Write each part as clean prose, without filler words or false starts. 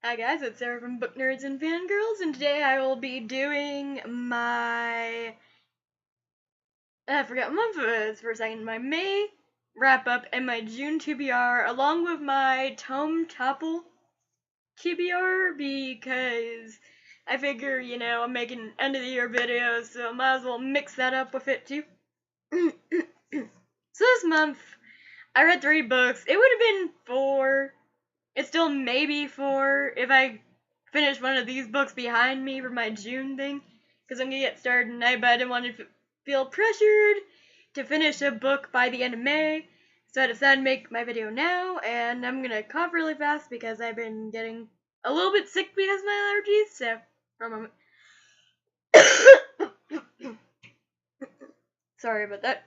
Hi guys, it's Sarah from Book Nerds and Fangirls, and today I will be doing my, I forgot what month it was for a second, my May wrap-up and my June TBR, along with my Tome Topple TBR, because I figure, I'm making end-of-the-year videos, so I might as well mix that up with it too. So this month, I read 3 books. It would have been 4. It's still maybe 4 if I finish one of these books behind me for my June thing, because I'm going to get started tonight, but I didn't want to feel pressured to finish a book by the end of May, so I decided to make my video now, and I'm going to cough really fast because I've been getting a little bit sick because of my allergies, so, for a moment. Sorry about that.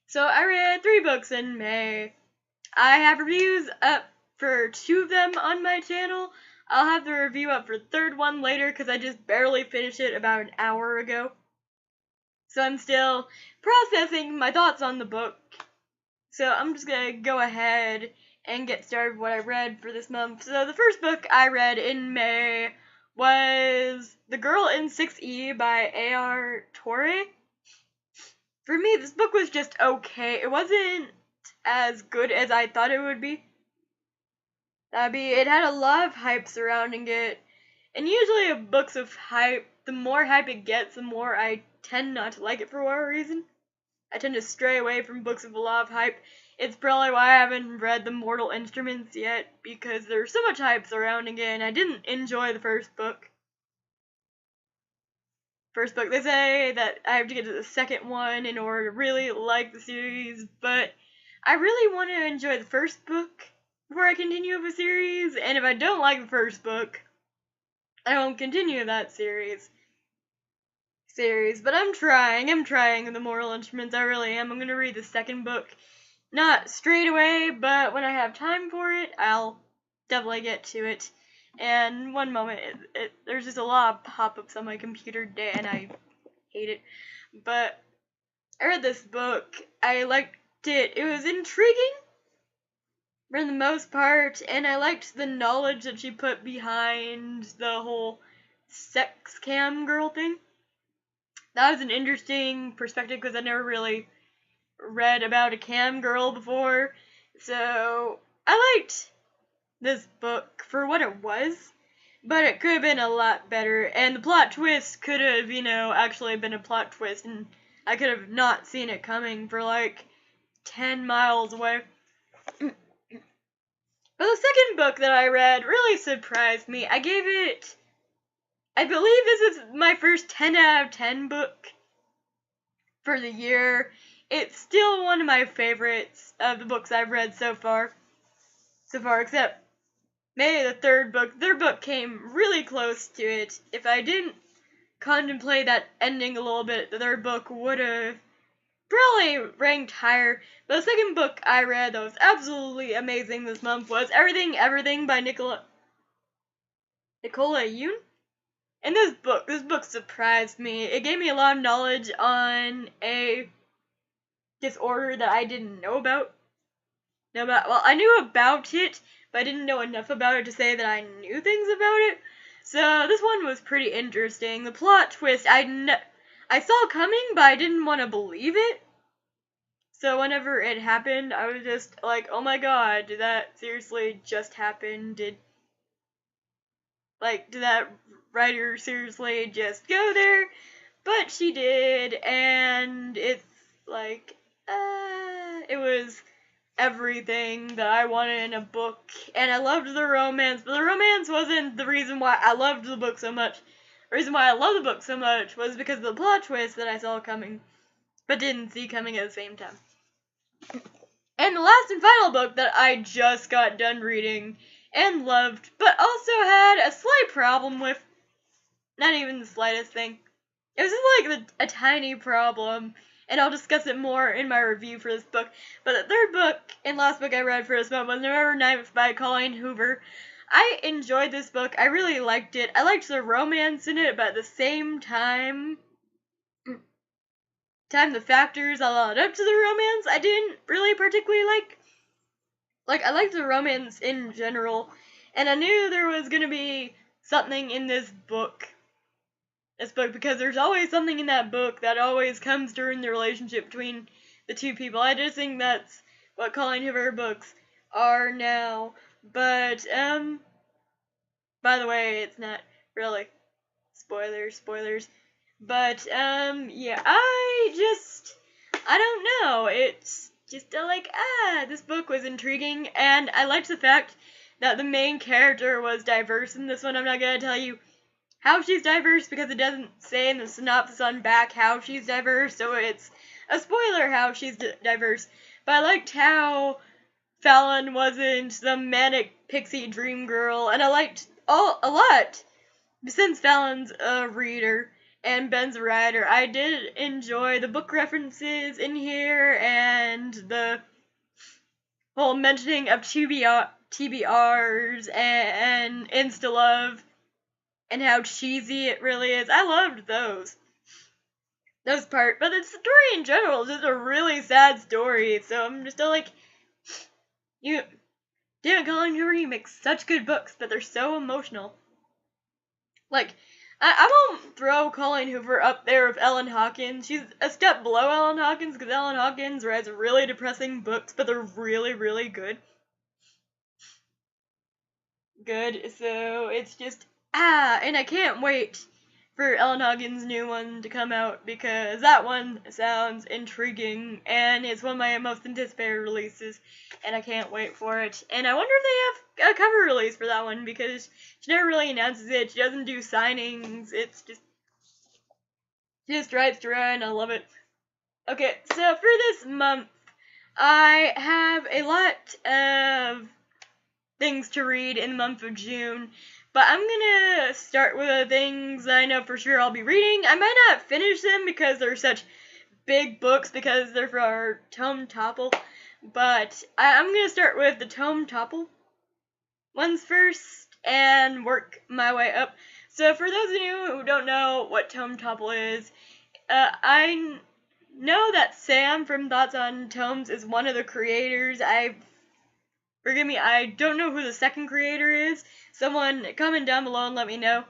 So, I read 3 books in May. I have reviews up for 2 of them on my channel. I'll have the review up for the 3rd one later because I just barely finished it about an hour ago. So I'm still processing my thoughts on the book. So I'm just going to go ahead and get started with what I read for this month. So the first book I read in May was The Girl in 6E by A.R Torre. For me, this book was just okay. It wasn't as good as I thought it would be. It had a lot of hype surrounding it, and usually if books of hype, the more hype it gets, the more I tend not to like it for whatever reason. I tend to stray away from books with a lot of hype. It's probably why I haven't read The Mortal Instruments yet, because there's so much hype surrounding it, and I didn't enjoy the first book. They say that I have to get to the second one in order to really like the series, but I really want to enjoy the first book before I continue with a series, and if I don't like the first book, I won't continue that series. But I'm trying with The Mortal Instruments, I really am. I'm gonna read the second book, not straight away, but when I have time for it, I'll definitely get to it. And one moment, there's just a lot of pop-ups on my computer today, and I hate it. But I read this book, I liked it. It was intriguing for the most part, and I liked the knowledge that she put behind the whole sex cam girl thing. That was an interesting perspective because I never really read about a cam girl before, so I liked this book for what it was, but it could have been a lot better, and the plot twist could have, actually been a plot twist, and I could have not seen it coming for like 10 miles away. But the second book that I read really surprised me. I believe this is my first 10 out of 10 book for the year. It's still one of my favorites of the books I've read so far, except maybe the third book. The third book came really close to it. If I didn't contemplate that ending a little bit, the third book would have probably ranked higher. But the second book I read that was absolutely amazing this month was Everything by Nicola Yoon. And this book surprised me. It gave me a lot of knowledge on a disorder that I didn't know about. Well, I knew about it, but I didn't know enough about it to say that I knew things about it. So this one was pretty interesting. The plot twist I saw coming, but I didn't want to believe it. So whenever it happened, I was just like, oh my god, did that seriously just happen? Did that writer seriously just go there? But she did, and it's like, it was everything that I wanted in a book, and I loved the romance, but the romance wasn't the reason why I loved the book so much. The reason why I love the book so much was because of the plot twist that I saw coming, but didn't see coming at the same time. And the last and final book that I just got done reading and loved, but also had a slight problem with, not even the slightest thing. It was just like a tiny problem, and I'll discuss it more in my review for this book. But the third book and last book I read for this month was November 9th by Colleen Hoover. I enjoyed this book. I really liked it. I liked the romance in it, but at the same time, the factors that led up to the romance, I didn't really particularly like. I liked the romance in general, And I knew there was going to be something in this book. Because there's always something in that book that always comes during the relationship between the two people. I just think that's what Colleen Hoover books are now. But, by the way, it's not really spoilers. But, yeah, I don't know. It's just this book was intriguing, and I liked the fact that the main character was diverse in this one. I'm not gonna tell you how she's diverse because it doesn't say in the synopsis on back how she's diverse, so it's a spoiler how she's diverse. But I liked how Fallon wasn't the manic pixie dream girl, and I liked a lot. Since Fallon's a reader and Ben's a writer, I did enjoy the book references in here and the whole mentioning of TBRs and Insta-love and how cheesy it really is. I loved those parts, but the story in general is just a really sad story, so I'm just damn it, Colleen Hoover, you make such good books, but they're so emotional. I won't throw Colleen Hoover up there with Ellen Hawkins. She's a step below Ellen Hawkins, because Ellen Hawkins writes really depressing books, but they're really, really good. So it's just, and I can't wait for Ellen Hawkins' new one to come out, because that one sounds intriguing, and it's one of my most anticipated releases, and I can't wait for it. And I wonder if they have a cover release for that one, because she never really announces it. She doesn't do signings. It's just, she just writes to write, and I love it. Okay, so for this month, I have a lot of things to read in the month of June, but I'm gonna start with the things that I know for sure I'll be reading. I might not finish them because they're such big books, because they're for our Tome Topple, but I'm gonna start with the Tome Topple ones first and work my way up. So for those of you who don't know what Tome Topple is, I know that Sam from Thoughts on Tomes is one of the creators. Forgive me, I don't know who the second creator is. Someone comment down below and let me know.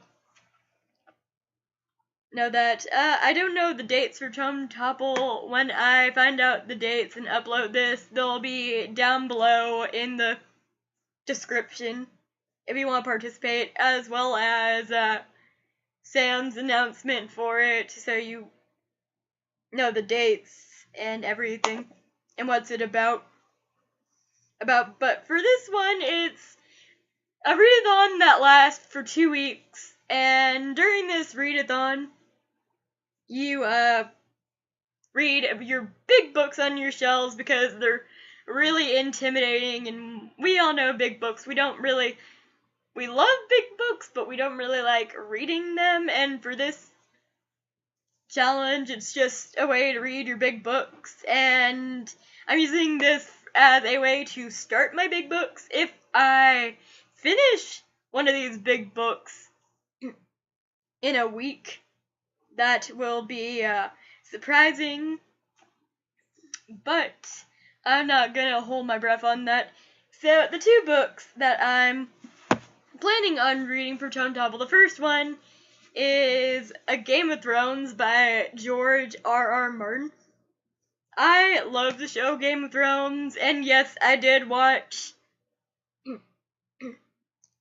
That. I don't know the dates for Tome Topple. When I find out the dates and upload this, they'll be down below in the description if you want to participate, as well as Sam's announcement for it, so you know the dates and everything and what's it about. But for this one, it's a readathon that lasts for 2 weeks, and during this readathon, you read your big books on your shelves, because they're really intimidating, and we all know big books. We love big books, but we don't really like reading them, and for this challenge, it's just a way to read your big books, and I'm using this as a way to start my big books. If I finish one of these big books in a week, that will be surprising, but I'm not gonna hold my breath on that. So the 2 books that I'm planning on reading for Tome Topple, the first one is A Game of Thrones by George R.R. Martin. I love the show Game of Thrones, and yes, I did watch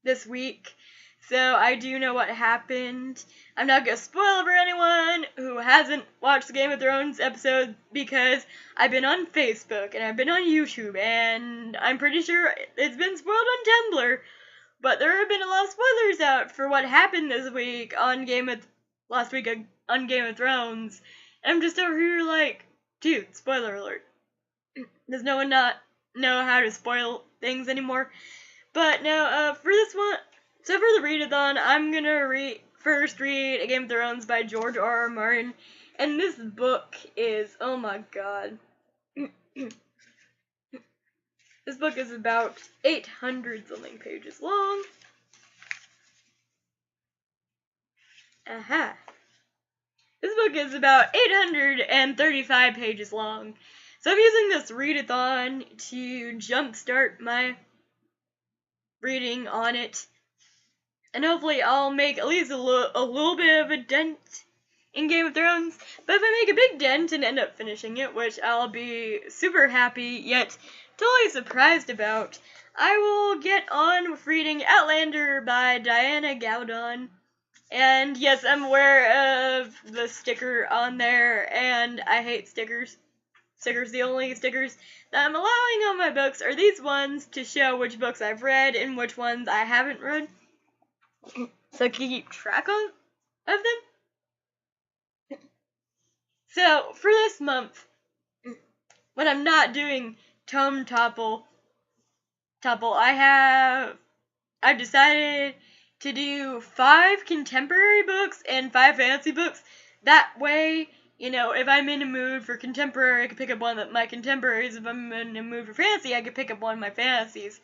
this week, so I do know what happened. I'm not gonna spoil it for anyone who hasn't watched the Game of Thrones episode, because I've been on Facebook, and I've been on YouTube, and I'm pretty sure it's been spoiled on Tumblr, but there have been a lot of spoilers out for what happened this week on last week on Game of Thrones, and I'm just over here like, dude, spoiler alert. Does no one not know how to spoil things anymore? But no, for this one, so for the readathon, I'm gonna first read A Game of Thrones by George R.R. Martin, and this book is, oh my god. This book is about 800 something pages long. This book is about 835 pages long. So I'm using this readathon to jumpstart my reading on it. And hopefully I'll make at least a little bit of a dent in Game of Thrones. But if I make a big dent and end up finishing it, which I'll be super happy yet totally surprised about, I will get on with reading Outlander by Diana Gabaldon. And yes, I'm aware of the sticker on there, and I hate stickers. The only stickers that I'm allowing on my books are these ones to show which books I've read and which ones I haven't read. So I can keep track of them. So for this month, when I'm not doing TomeTopple, I've decided to do 5 contemporary books and 5 fantasy books. That way, you know, if I'm in a mood for contemporary, I can pick up one of my contemporaries. If I'm in a mood for fantasy, I can pick up one of my fantasies.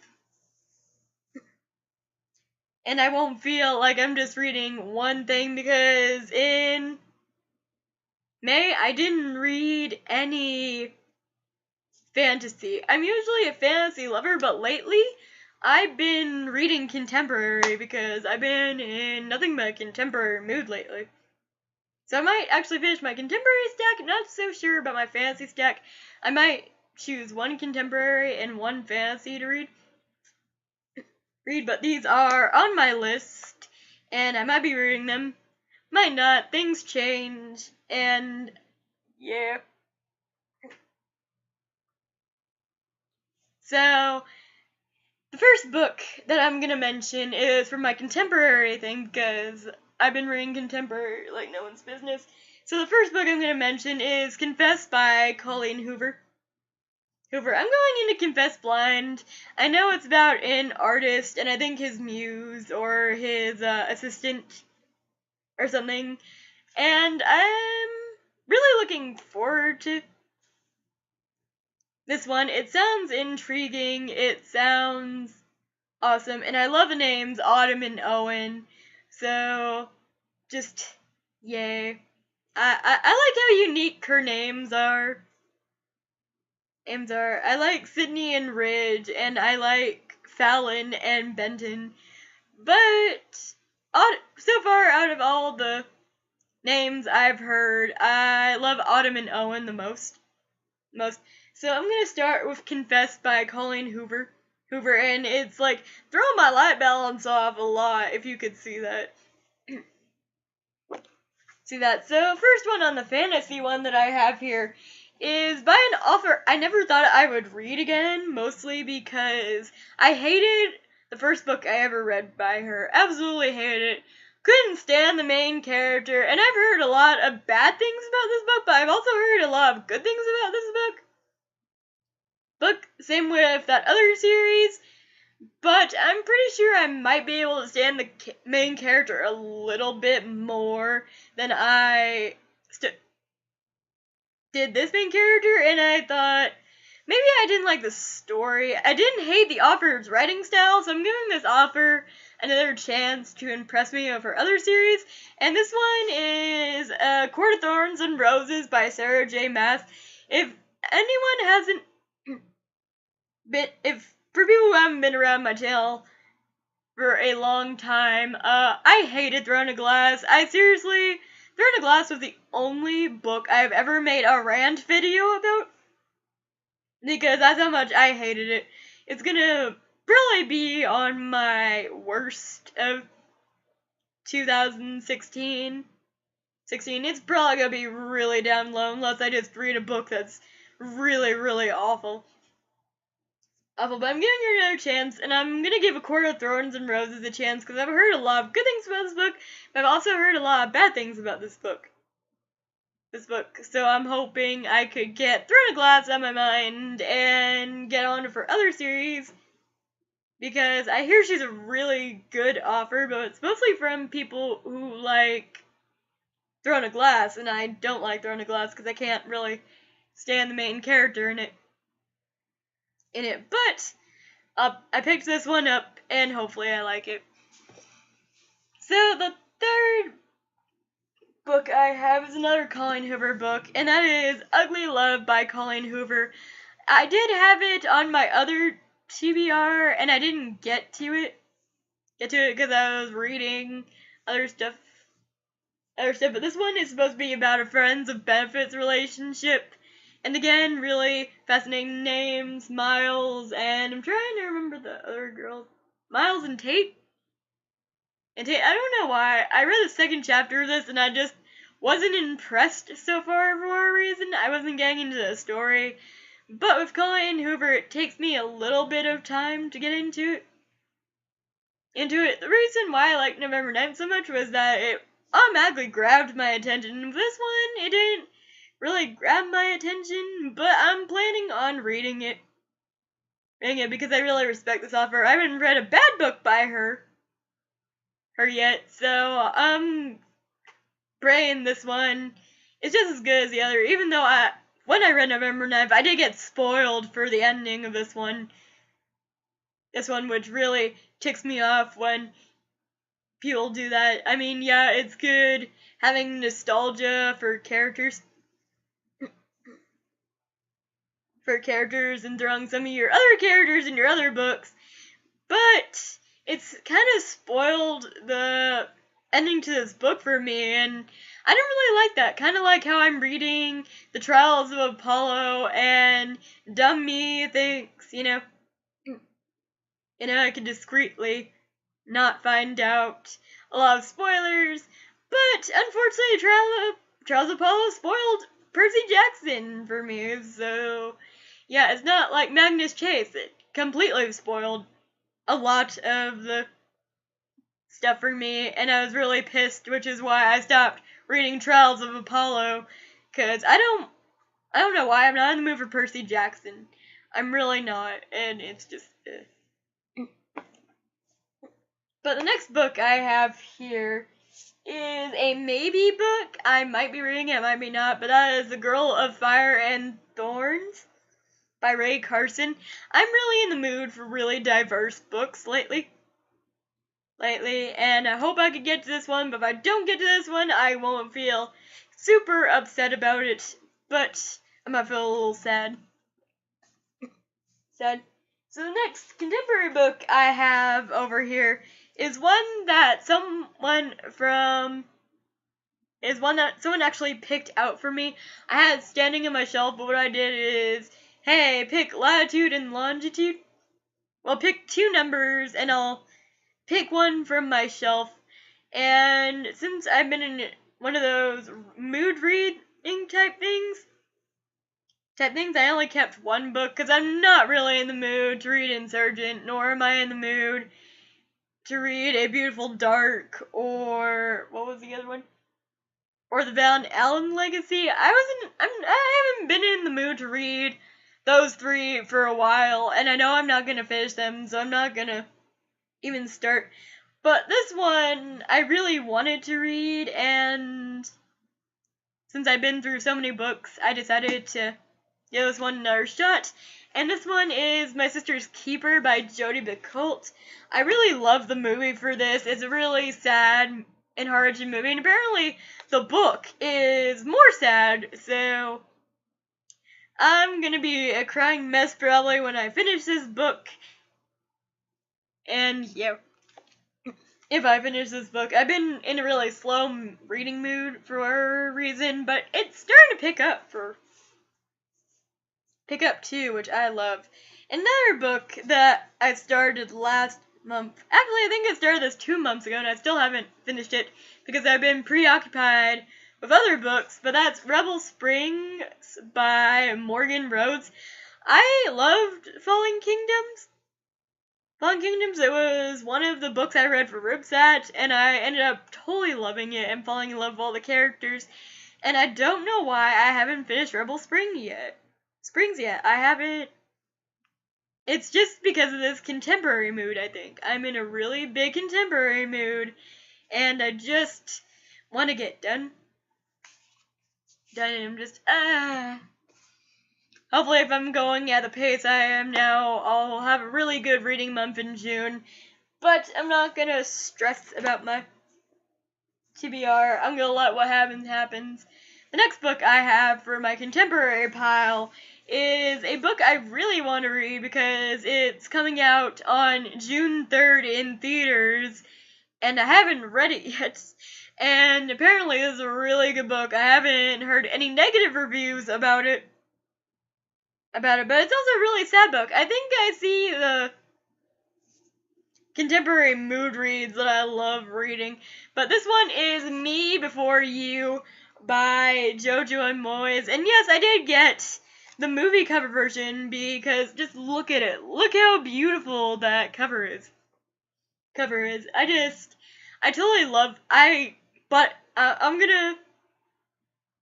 And I won't feel like I'm just reading one thing, because in May, I didn't read any fantasy. I'm usually a fantasy lover, but lately, I've been reading contemporary because I've been in nothing but a contemporary mood lately. So I might actually finish my contemporary stack. Not so sure about my fantasy stack. I might choose one contemporary and one fantasy to read, but these are on my list, and I might be reading them. Might not. Things change, and yeah. So, the first book that I'm gonna mention is from my contemporary thing, because I've been reading contemporary like no one's business. So the first book I'm gonna mention is Confess by Colleen Hoover. I'm going into Confess blind. I know it's about an artist, and I think his muse or his assistant or something, and I'm really looking forward to this one. It sounds intriguing, it sounds awesome, and I love the names Autumn and Owen, so just yay. I like how unique her names are. I like Sydney and Ridge, and I like Fallon and Benton, but so far out of all the names I've heard, I love Autumn and Owen the most. So I'm gonna start with Confess by Colleen Hoover, and it's like throwing my light balance off a lot, if you could see that. So first one on the fantasy one that I have here is by an author I never thought I would read again, mostly because I hated the first book I ever read by her. Absolutely hated it. Couldn't stand the main character, and I've heard a lot of bad things about this book, but I've also heard a lot of good things about this book. Same with that other series, but I'm pretty sure I might be able to stand the main character a little bit more than I did this main character, and I thought maybe I didn't like the story. I didn't hate the author's writing style, so I'm giving this author another chance to impress me with her other series, and this one is Court of Thorns and Roses by Sarah J. Maas. If anyone hasn't for people who haven't been around my channel for a long time, I hated Throne of Glass. Throne of Glass was the only book I've ever made a rant video about, because that's how much I hated it. It's gonna probably be on my worst of 2016. It's probably gonna be really down low unless I just read a book that's really, really awful. But I'm giving her another chance, and I'm gonna give A Court of Thorns and Roses a chance, because I've heard a lot of good things about this book, but I've also heard a lot of bad things about this book. So I'm hoping I could get Throne of Glass out of my mind and get on to her other series, because I hear she's a really good author, but it's mostly from people who like Throne of Glass, and I don't like Throne of Glass because I can't really stand the main character in it. But I picked this one up, and hopefully I like it. So the third book I have is another Colleen Hoover book, and that is Ugly Love by Colleen Hoover. I did have it on my other TBR, and I didn't get to it because I was reading other stuff, but this one is supposed to be about a friends of benefits relationship, and again, really fascinating names, Miles, and I'm trying to remember the other girls, Miles and Tate, I don't know why, I read the second chapter of this, and I just wasn't impressed so far for a reason. I wasn't getting into the story, but with Colleen Hoover, it takes me a little bit of time to get into it. The reason why I liked November 9th so much was that it automatically grabbed my attention. This one, it didn't really grab my attention, but I'm planning on reading it because I really respect this author. I haven't read a bad book by her yet, so I'm praying this one is just as good as the other, even though when I read November 9th, I did get spoiled for the ending of this one. This one, which really ticks me off when people do that. I mean, yeah, it's good having nostalgia for characters. And throwing some of your other characters in your other books. But it's kind of spoiled the ending to this book for me, and I don't really like that. Kind of like how I'm reading The Trials of Apollo, and dumb me thinks, I can discreetly not find out a lot of spoilers, but unfortunately, Trials of Apollo spoiled Percy Jackson for me, so yeah, it's not like Magnus Chase. It completely spoiled a lot of the stuff for me, and I was really pissed, which is why I stopped reading Trials of Apollo, because I don't know why I'm not in the mood for Percy Jackson. I'm really not, and it's just, But the next book I have here is a maybe book. I might be reading it, might be not, but that is The Girl of Fire and Thorns by Ray Carson. I'm really in the mood for really diverse books lately, and I hope I could get to this one, but if I don't get to this one, I won't feel super upset about it, but I might feel a little sad. So the next contemporary book I have over here is one that someone actually picked out for me. I had it standing on my shelf, but what I did is, hey, pick latitude and longitude. Well, pick two numbers, and I'll pick one from my shelf. And since I've been in one of those mood reading type things, I only kept one book, because I'm not really in the mood to read Insurgent, nor am I in the mood to read A Beautiful Dark, or, what was the other one? Or the Van Allen Legacy. I haven't been in the mood to read those three for a while, and I know I'm not gonna finish them, so I'm not gonna even start. But this one, I really wanted to read, and since I've been through so many books, I decided to give this one another shot. And this one is My Sister's Keeper by Jodi Picolt. I really love the movie for this. It's a really sad and hard-hitting movie, and apparently the book is more sad, so I'm gonna be a crying mess probably when I finish this book. And yeah, if I finish this book, I've been in a really slow reading mood for a reason, but it's starting to pick up too, which I love. Another book that I started last month, actually I think I started this 2 months ago, and I still haven't finished it because I've been preoccupied with other books, but that's Rebel Springs by Morgan Rhodes. I loved Fallen Kingdoms. It was one of the books I read for RibSat, and I ended up totally loving it and falling in love with all the characters, and I don't know why I haven't finished Rebel Springs yet. I haven't. It's just because of this contemporary mood, I think. I'm in a really big contemporary mood, and I just want to get done. And I'm just, Hopefully, if I'm going at the pace I am now, I'll have a really good reading month in June. But I'm not gonna stress about my TBR. I'm gonna let what happens. The next book I have for my contemporary pile is a book I really want to read because it's coming out on June 3rd in theaters, and I haven't read it yet. And apparently this is a really good book. I haven't heard any negative reviews about it. But it's also a really sad book. I think I see the contemporary mood reads that I love reading. But this one is Me Before You by Jojo and Moyes. And yes, I did get the movie cover version because just look at it. Look how beautiful that cover is. I totally love, but I'm gonna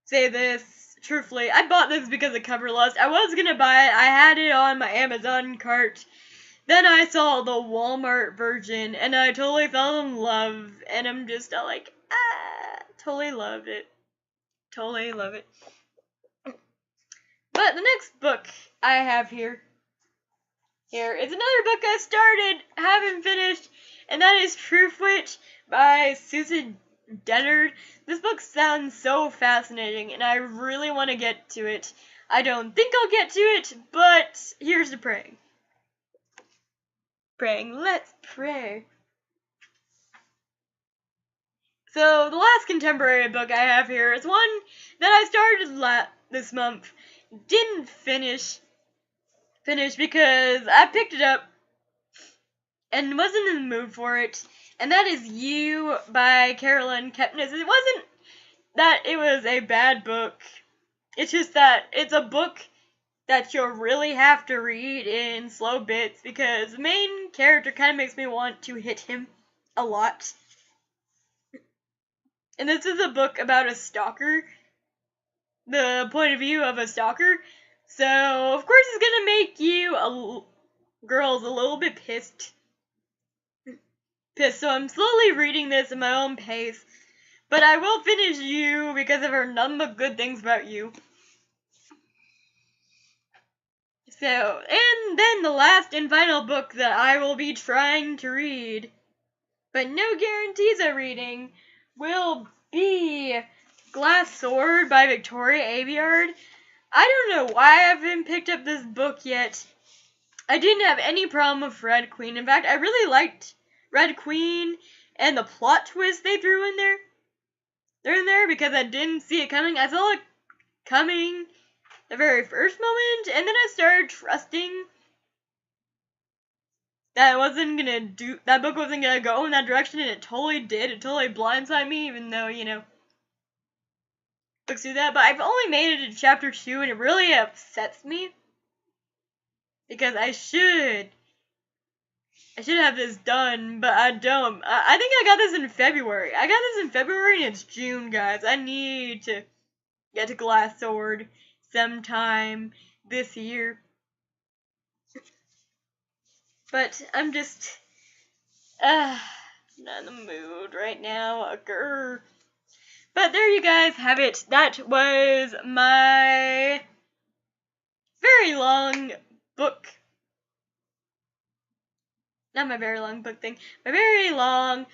say this truthfully. I bought this because of cover lust. I was gonna buy it. I had it on my Amazon cart. Then I saw the Walmart version, and I totally fell in love, and I'm just like, totally love it. Totally love it. But the next book I have here is another book I started, haven't finished, and that is Truthwitch by Susan Denard. This book sounds so fascinating, and I really want to get to it. I don't think I'll get to it, but here's to praying. Let's pray. So, the last contemporary book I have here is one that I started this month. Didn't finish because I picked it up and wasn't in the mood for it. And that is You by Caroline Keepnes. It wasn't that it was a bad book. It's just that it's a book that you'll really have to read in slow bits because the main character kind of makes me want to hit him a lot. And this is a book about a stalker, the point of view of a stalker. So, of course, it's gonna make you girls a little bit pissed. So I'm slowly reading this at my own pace. But I will finish You because I've heard nothing but good things about You. So, and then the last and final book that I will be trying to read, but no guarantees of reading, will be Glass Sword by Victoria Aveyard. I don't know why I haven't picked up this book yet. I didn't have any problem with Red Queen. In fact, I really liked Red Queen and the plot twist they threw in there. They're in there because I didn't see it coming. I saw it coming the very first moment, and then I started trusting that that book wasn't gonna go in that direction, and it totally did. It totally blindsided me, even though, books do that. But I've only made it to chapter 2, and it really upsets me because I should have this done, but I don't. I think I got this in February. And it's June, guys. I need to get to Glass Sword sometime this year. But I'm just not in the mood right now. Grr. But there you guys have it. That was my very long book. Not my very long book thing. My very long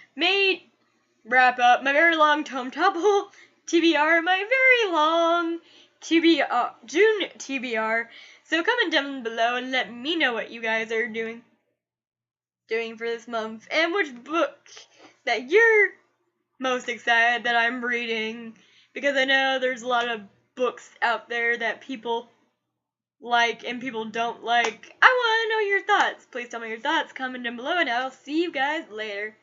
wrap up. My very long TomeTopple TBR. My very long June TBR. So comment down below and let me know what you guys are doing for this month, and which book that you're most excited that I'm reading, because I know there's a lot of books out there that people like and people don't like. I want to know your thoughts. Please tell me your thoughts, comment down below, and I'll see you guys later.